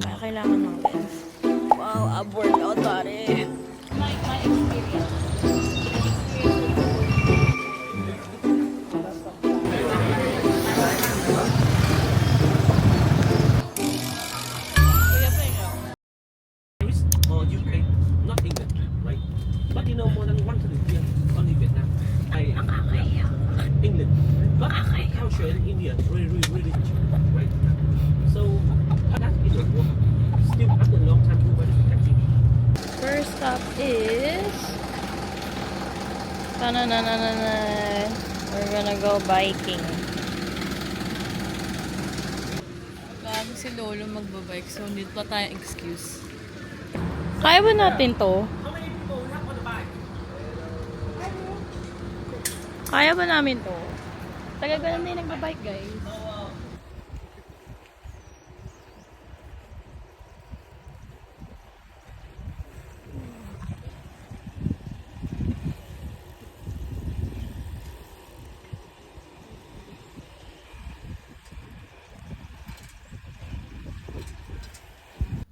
Kaya kailangan natin. Wow, ab workout pare. My experience. Kuya Preno. Or UK, not England, right? But you know more than 100 years only Vietnam. England. But culture in India really, really, really rich, right? So that is a work. Still after a long time, nobody actually. First stop is... Ta-na-na-na-na-na. We're gonna go biking. Bago si Lolo magbabike, so hindi pa tayong excuse. Kaya ba natin to? How many people have on the bike? Kaya ba namin to? Tagal ko lang din nagbabike, guys.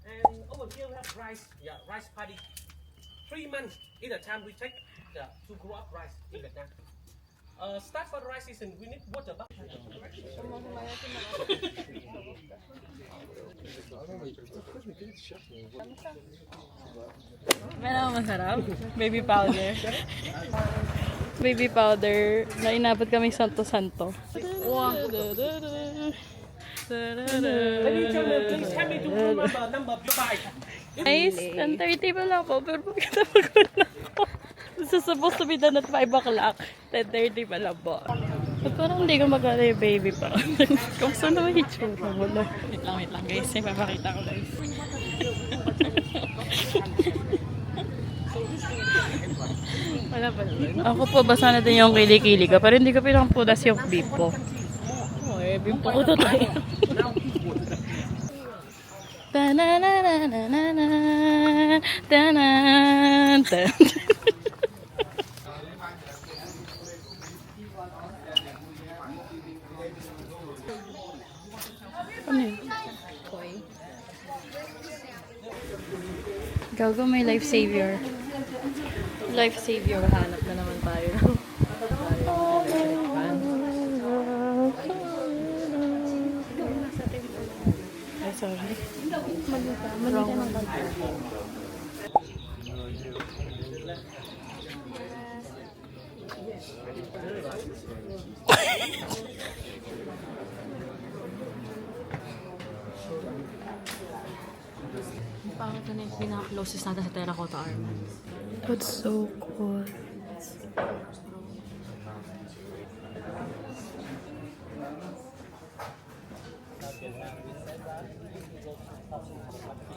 And over here we have rice. Yeah, rice paddy. 3 months is the time we take to grow up rice in Vietnam. Start for rice season, we need water. Ano masarap? Baby powder. Baby powder na inabot kami santo-santo. Wow. Can you tell me, please help me to remember number of your bike? Guys, 10:30 pa lang po, pero pagkita pagod na ako. This is supposed to be done at 5 o'clock. 10:30 pa lang po. Ba't parang hindi ko magkala yung baby pa? Kung saan naman yung tsura mo na? Wait lang guys. May papakita ko guys. Wala pa naman. Ako po, basa na din yung kilikili ko. Pero hindi ko pinampunas yung beef po. Oh, beef po ko to tayo. Ta-na-na-na-na-na-na. Ta-na-na-na. Ano yun? Gago, may life savior. Life savior. Hanap na naman tayo. Ay, sorry. Wrong one. Pangit na yung pinaka-closest natin sa Terracotta Army. That's so cool.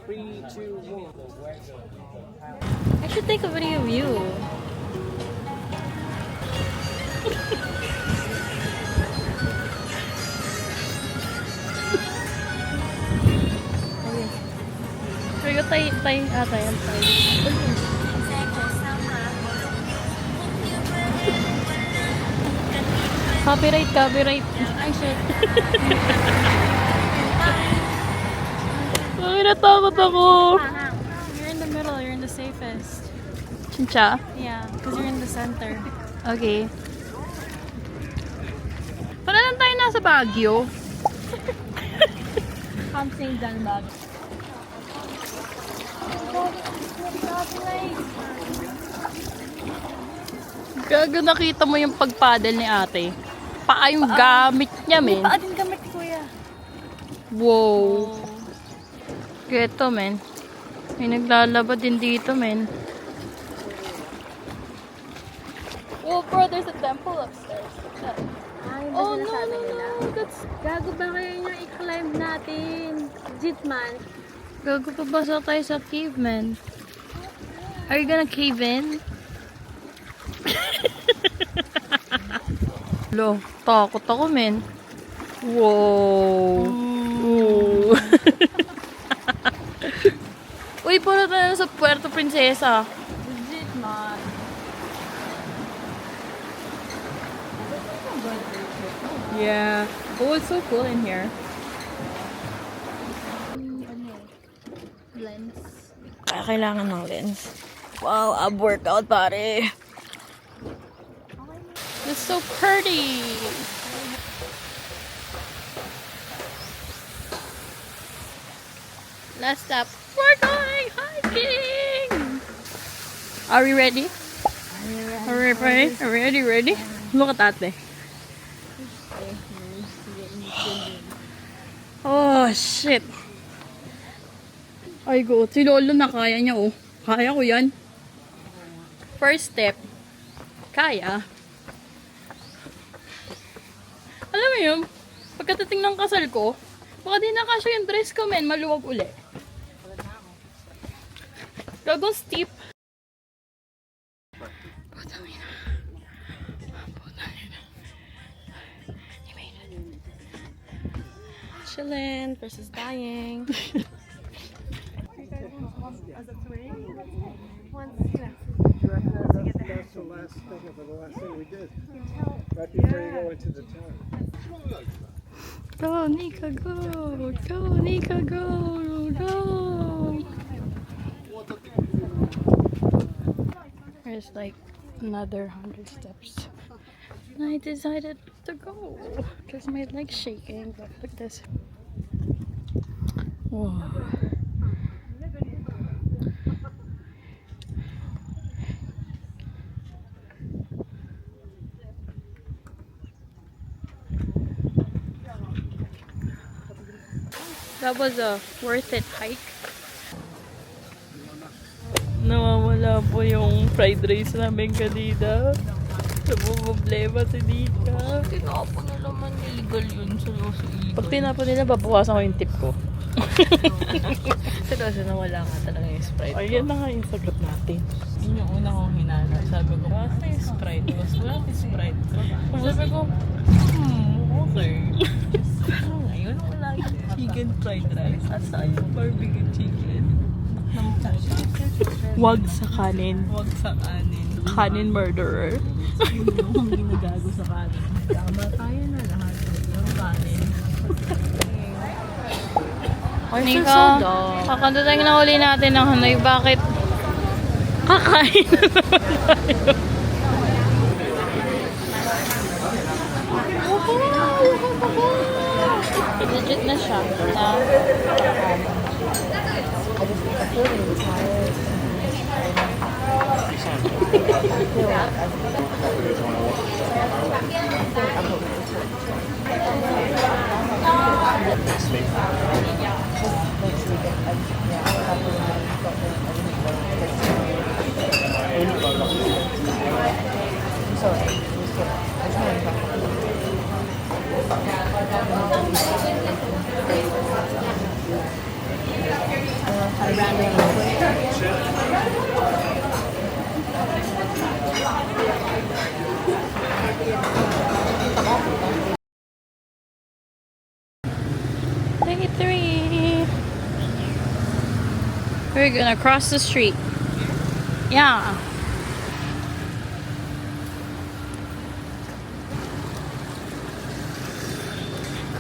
Three, two, one. I should take a video of you. Pero tayo, tayo. Copyright. Ay, shit. Ay, natakot ako. You're in the middle, you're in the safest. Chincha? Yeah, because you're in the center. Okay. Para lang tayo nasa Baguio. Come sing done bag. Gago, nakita mo yung pagpaddle ni ate. Paa yung gamit niya, men. Paa din gamit ni Kuya. Wow. Geto, men. May naglalaba din dito, men. Oh, bro, there's a temple upstairs. Oh, no. That's... Gago ba kayo yung i-climb natin? Jitman. Gago, pabasa tayo sa cave, man. Are you gonna cave in? Lo, takot ako, men. Wow. Ooh. Uy, puro tayo sa Puerto Princesa. Jitman. Yeah. Oh, it's so cool in here. Lens. Kaya kailangan ng lens. Wow, ab workout, pare. That's so pretty. Last stop. We're going hiking. Are we ready? Are we ready? Are we ready? Look at ate. Oh, shit. Ay, go. Si Lolo na kaya niya, oh. Kaya ko yan. First step. Kaya. Alam mo yun, pagkatating ng kasal ko, baka di nakasya yung dress ko, men. Maluwag uli. Gagong steep. Putang ina. Putang ina. I made it. Chillin' versus dying. That's the last thing we did. Right before you go into the town. Go, Nika, go! Go, Nika, go! Go! There's like another 100 steps. And I decided to go because my leg's shaking. But look at this. Whoa. That was a worth it hike. Nawawala po yung fried rice namin kanina. Problema si Nika. Tinapon na naman illegal yun. Seryoso illegal. Pag tinapon nila, babawasan ko yung tip ko. Seryoso nawala nga talaga yung Sprite. Ayan na nga yung sagot natin. Yun yung una kong hinanap. Sabi ko, basta yung Sprite. Mas wala yung Sprite ko. Sabi ko, okay. Ngayon wala yung chicken fried rice. Asa yung barbecue chicken. Wag sa kanin. Huwag sa kanin. Kanin murderer. Yung ginagago sa kanin. Tama tayo na lahat. Yung kanin. Nika, kakantutang na uli natin ng Hanoi. Bakit? Kakain na naman tayo. Legit na siya. Day 3. We're gonna cross the street. Yeah.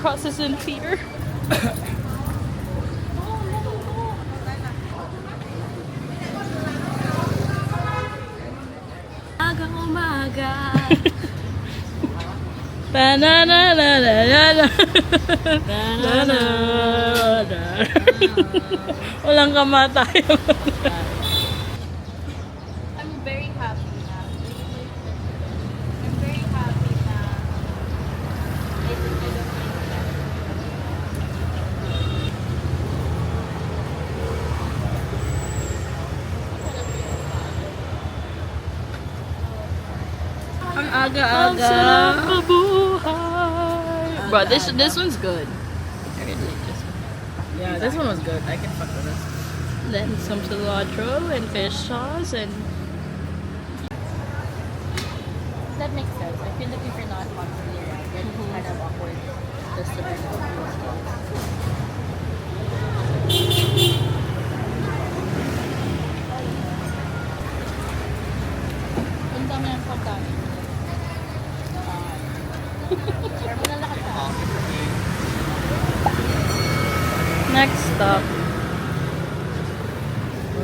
Crosses in Peter. Umaga. Banana. Walang kamatayan. I'm very happy na. I'm very happy na. I don't mind that. Ang aga-aga. Ang sarap mabuhay. Bro, this one's good. I really like this one. Yeah, this one was good. I can fuck with this. Then some cilantro and fish sauce and That makes sense. I feel like if you're not constantly around, then it's kind of awkward just to kind of ang dami ng pagkain. share mo na lahat sa Next stop.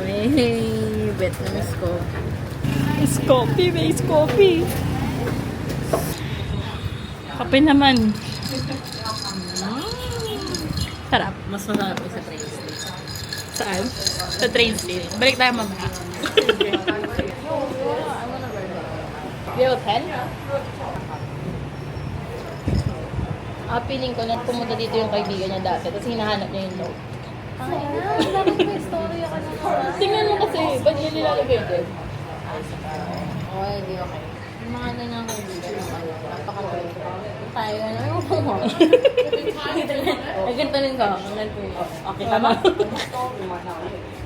Hey, Vietnamese coffee. It's coffee, base coffee. Kape naman. Sarap. Mas masarap yung sa train station. Saan? Sa train station. Balik tayo mamaya. You have a pen? Feeling ko na pumunta dito yung kaibigan niya dati, tapos hinahanap niya yung note. Ay, dapat may storya ka naman. Tingnan mo kasi, ba't niya nilalagay din? Okay, hindi okay. Yung mga ganyan kaibigan ng ano, napaka-true. Tayo na, yung mo. Ay, ganito rin ka. Ganito rin ka. Okay, tama.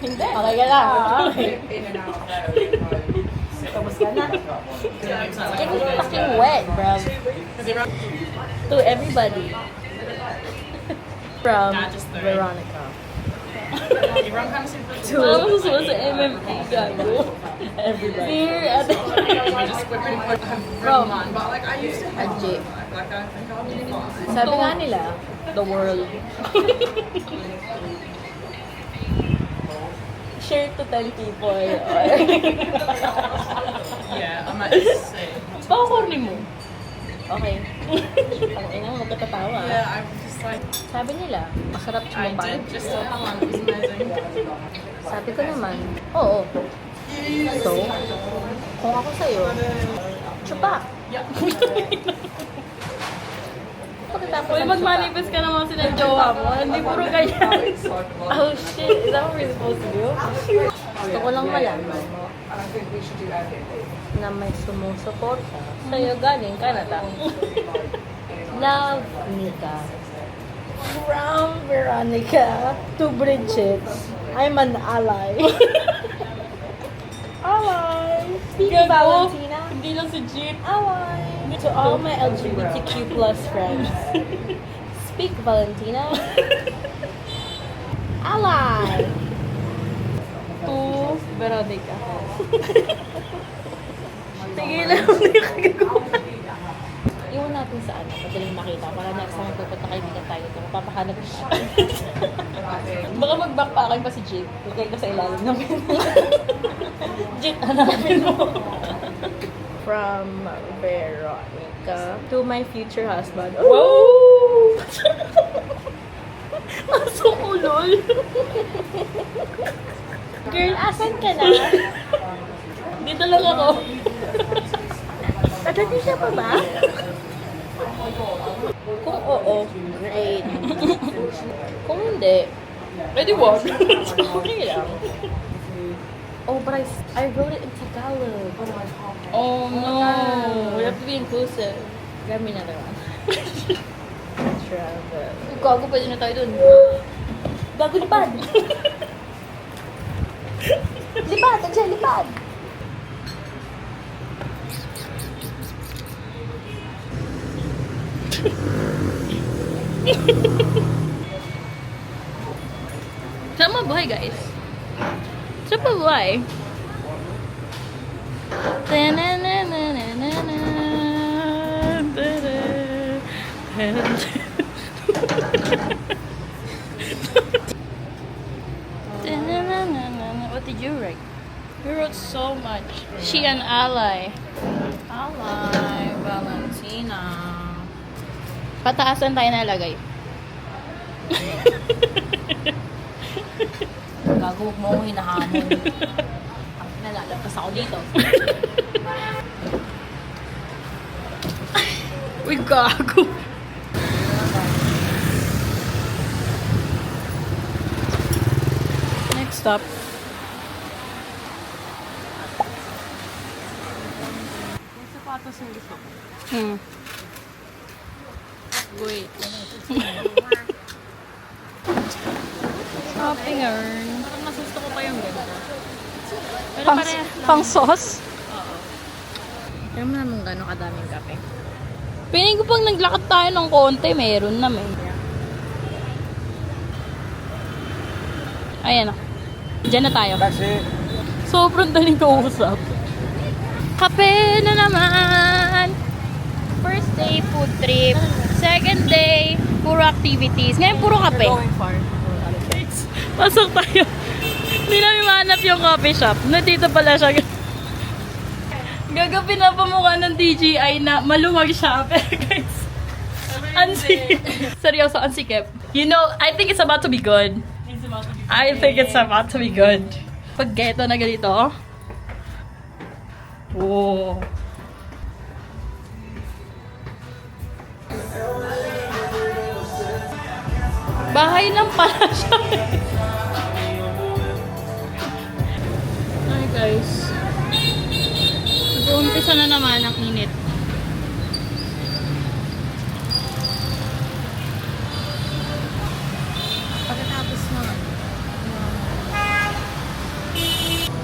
Hindi. Okay ka lang. Tapos ka na. It was fucking wet, bro. To everybody. From Veronica. Alam mo susunod sa MMA, gago. Everybody. Dear, ate. From Ajay. Sabi nga nila, the world. Share to 10 people. Or... Yeah, I'm not just saying. Baka corny mo. Okay. Ang ina mo, magkatatawa. Yeah, I'm just like, Sabi nila, masarap I sumabang. did just so long. It was amazing. Sabi ko naman, oo. So, kung ako sa'yo, chupa. Pagkatapos Uy, ng mag-manifest ka naman ng jowa mo. Hindi puro ganyan. Oh shit, is that what we're supposed to do? gusto ko lang malaman na may sumusuporta sa'yo galing Canada. Love, Nika. From Veronica to Bridget, I'm an ally. Ally. Speak Valentina. Hindi lang si Jeep. Ally. To all my LGBTQ plus friends. Speak Valentina. Ally. To Veronica. Tigilan mo na yung kagagawa. Iwan natin sa ano, madaling makita. Para next time pupunta kaibigan tayo ito, mapapahanap siya. Baka mag-backpacking pa si Jeep. Lagay ka sa ilalim ng Jeep, hanapin mo. From Veronica to my future husband. Wow! Aso ko, lol. Girl, asan ka na? Dito lang ako. Pagdating siya pa ba? Kung oo, great. Kung hindi, Pwede wag. okay lang. Oh, but I wrote it in Tagalog. Oh no. We have to be inclusive. Grab me another one. Travel. Gago, pwede na tayo dun. Gago, lipad! Lipad! Andiyan, lipad! Saan mabuhay, guys? Saan mabuhay? What did you write? You wrote so much. She an ally. Ally, Valentina. Pataasan tayo nalagay. Gago, huwag mo akong hinahamon. Ang nalalabas ako dito. Uy, gago. Next stop. Yung sapatos yung gusto ko. Wait. Shopping earn. Parang mas gusto ko pa yung ganito. Pero Pang, parehas lang. pang sauce? Pero mo naman gano'ng kadaming kape. Piling ko pag naglakad tayo ng konti, meron na may. Ayan na. Diyan na tayo. Sobrang daling kausap. Kape na naman! First day, food trip. Second day, puro activities. Ngayon, puro kape. Going far. Pasok tayo. Hindi namin mahanap yung coffee shop. Nandito pala siya. Gaga, pinapamukha ng DJI na maluwag siya. Pero guys, ansi. Seryoso, ansikip. You know, I think it's about to be good. I think it's about to be good. Pag geto na ganito. Oh. Bahay lang pala siya. Hi guys. Mag-uumpisa na naman ang init. Pagkatapos na.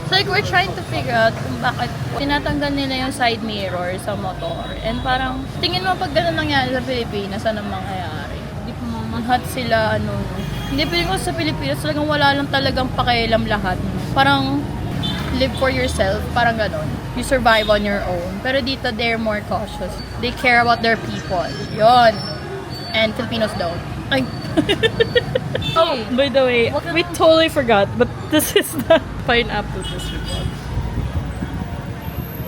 So like we're trying to figure out kung bakit tinatanggal nila yung side mirror sa motor. And parang tingin mo pag ganun nangyari sa Pilipinas, ano mangyayari? Hindi pa mamahat sila, ano. Hindi piling ko sa Pilipinas, talagang wala lang talagang pakialam lahat. Parang live for yourself, parang ganun. You survive on your own. Pero dito, they're more cautious. They care about their people. Yon. And Filipinos don't. Ay. Oh, by the way, we totally forgot, but this is the pineapple distribution.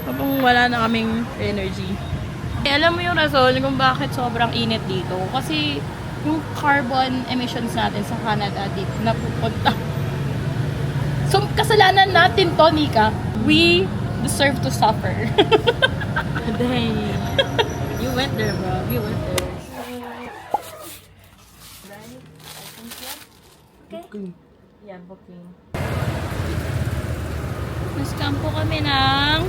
Habang wala na kaming energy. Alam mo yung rason kung bakit sobrang init dito? Kasi yung carbon emissions natin sa Canada dito napupunta. So, kasalanan natin to, Nika. We deserve to suffer. Dang. You went there, bro. You went there. Okay. Yeah, booking. Nascam po kami ng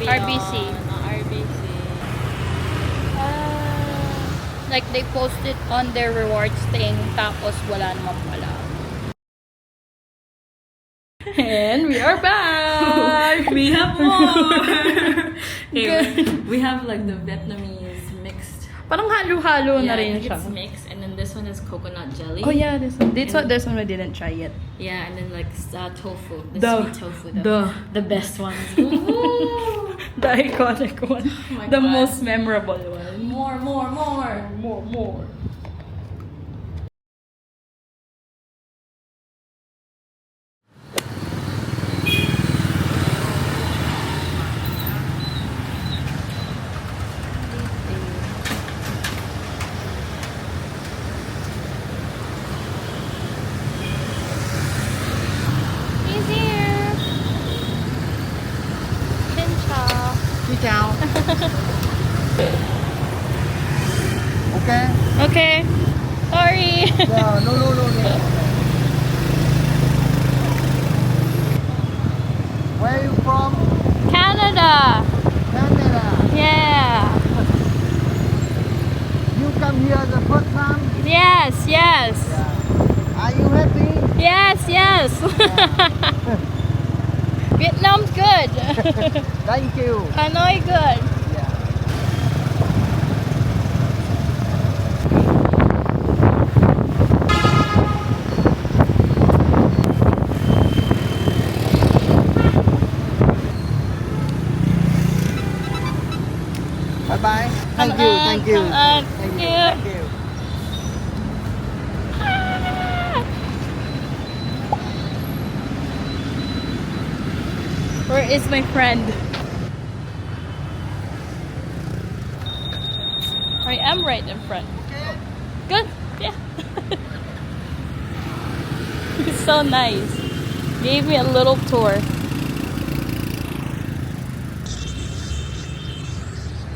RBC. RBC. Like, they posted on their rewards thing, tapos wala naman pala. And we are back! We have more! Good. We have like the Vietnamese mixed. Parang halo-halo na I rin think siya. it's mixed, and then this one is coconut jelly. Oh yeah, this one. This one I didn't try yet. Yeah, and then like tofu, the The- sweet tofu, the- best ones. The iconic one. my The God. most memorable one. More. More. He's here. Chincha. Okay? Okay. Sorry. Yeah, no. Where are you from? Canada. Canada. Yeah. You come here the first time? Yes. Are you happy? Yes. Vietnam's good. Thank you. Hanoi good. Yeah. Bye-bye. Thank you. Thank you. Thank you. Where is my friend? I am right in front. Good. Yeah. He's so nice. Gave me a little tour.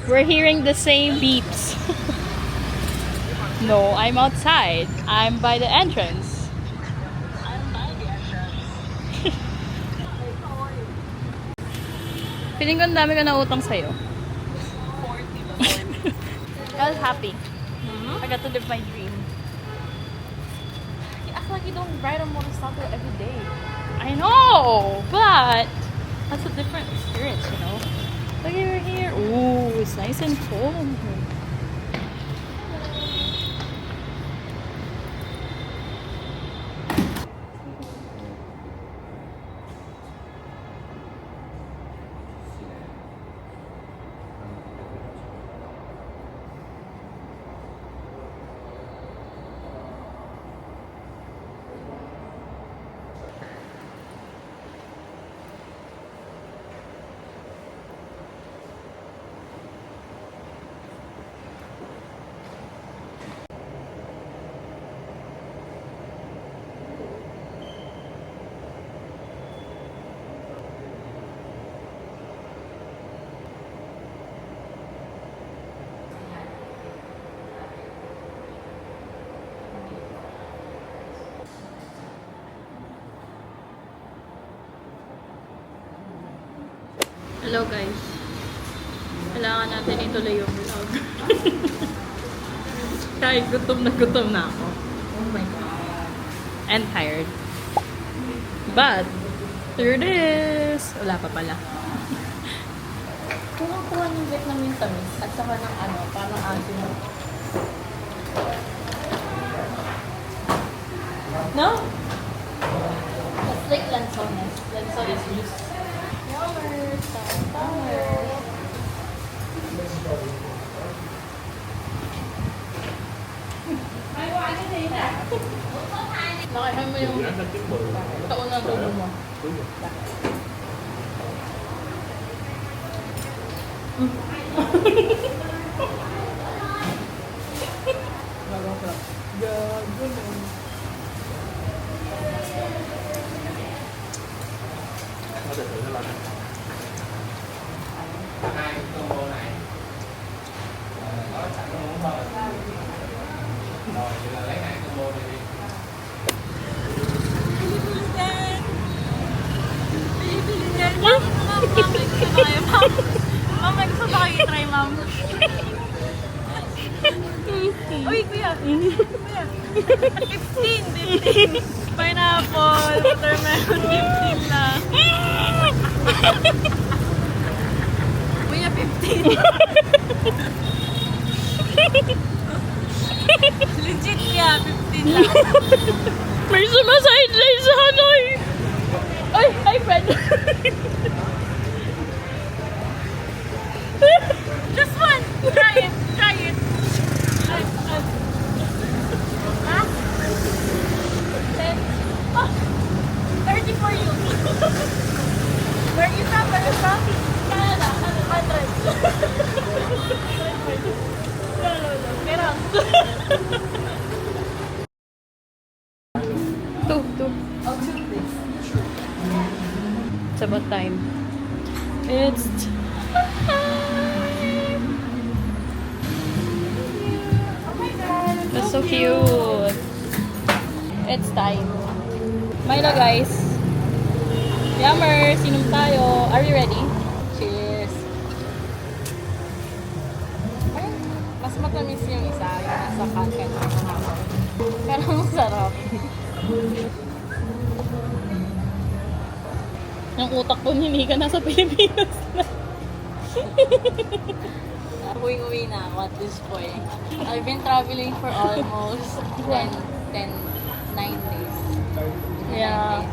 We're hearing the same beeps. No, I'm outside. I'm by the entrance. Feeling ko ang dami ko na utang sa'yo. I was happy. I got to live my dream. You act like you don't ride a motorcycle every day. I know, but that's a different experience, you know. Look over here. Ooh, it's nice and cold in here. Hello guys. Kailangan natin ituloy yung vlog. Kahit gutom na ako. Oh my god. And tired. But, here it is. Wala pa pala. Kuha ng Vietnamese tamis at saka ng ano, parang asin. No? It's like lanzones. Lanzones juice. Yummer, sour. Nakain mo yung taon na dulo mo. Mama, gusto ba kayo try, ma'am? Uy, kuya! Kuya! 15! Pineapple, watermelon, 15 lang. Kuya, 15! Legit kuya, 15 lang. May sumasideline sa Hanoi! Ay! Hi, friend! Just one! Try it! Try it! Ha? 10? Oh! 30 for you! Where you from? Where you from? Canada! 100! Pero, Two. It's about time. It's time. That's so cute. It's time. Milo guys. Yummers, inom tayo. Are you ready? Cheers. mas matamis yung isa, yung nasa content ng hapon. Pero masarap. Yung utak ko hindi ka nasa Pilipinas na. Uwi na ako at this point. I've been traveling for almost 9 days. Yeah.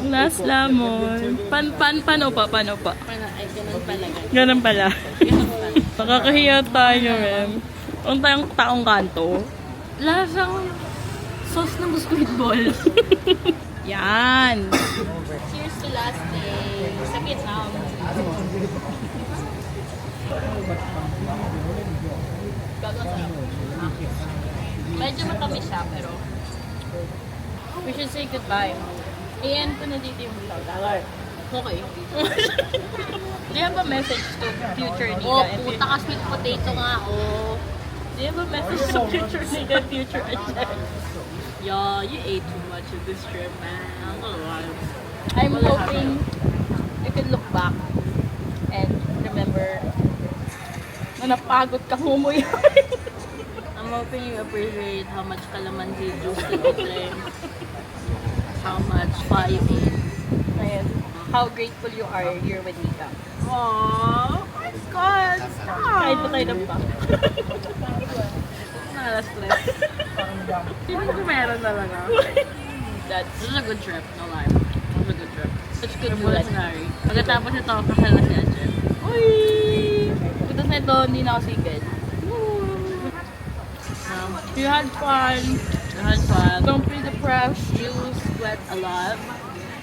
Last lemon. Paano pa? Ay, ganun pala. Ganun pala. Nakakahiya tayo, ma'am. Ang tayong taong kanto. Lasang sauce ng squid ball. Yan. Cheers to last day sa Vietnam. Medyo matamis siya, pero we should say goodbye. I-end ko na dito yung vlog. Okay. Do you have a message to future Nika? Oh, and puta ka sweet potato nga, oh. Do you have a message to future Nika and future Ajay? Yeah, you ate too much of this trip, man. I'm gonna lie. I'm hoping you can look back and remember na napagod ka humuya. I'm hoping you appreciate how much calamansi juice that you drank. How much pie you ate. Ayan. How grateful you are you're with Nika. Aww, my God, stop. Kahit pa tayo ng back. Nakala-stress. Feeling ko meron talaga. This is a good trip, no lie. It was a good trip. Such good scenario. Pagkatapos ito, kasal na si Ajay. Uy! Pagkatapos na ito, hindi na ako sigad. You had fun. I had fun. Don't be depressed. You sweat a lot.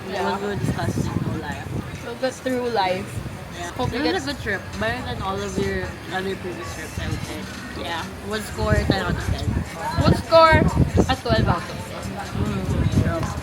It was good disgusting, no lie. We'll get through life. Yeah. Hope It you was get- a good trip. Better than all of your other previous trips, I would say. Yeah. What score 10 out of 10? We'll score a 12 out of 10.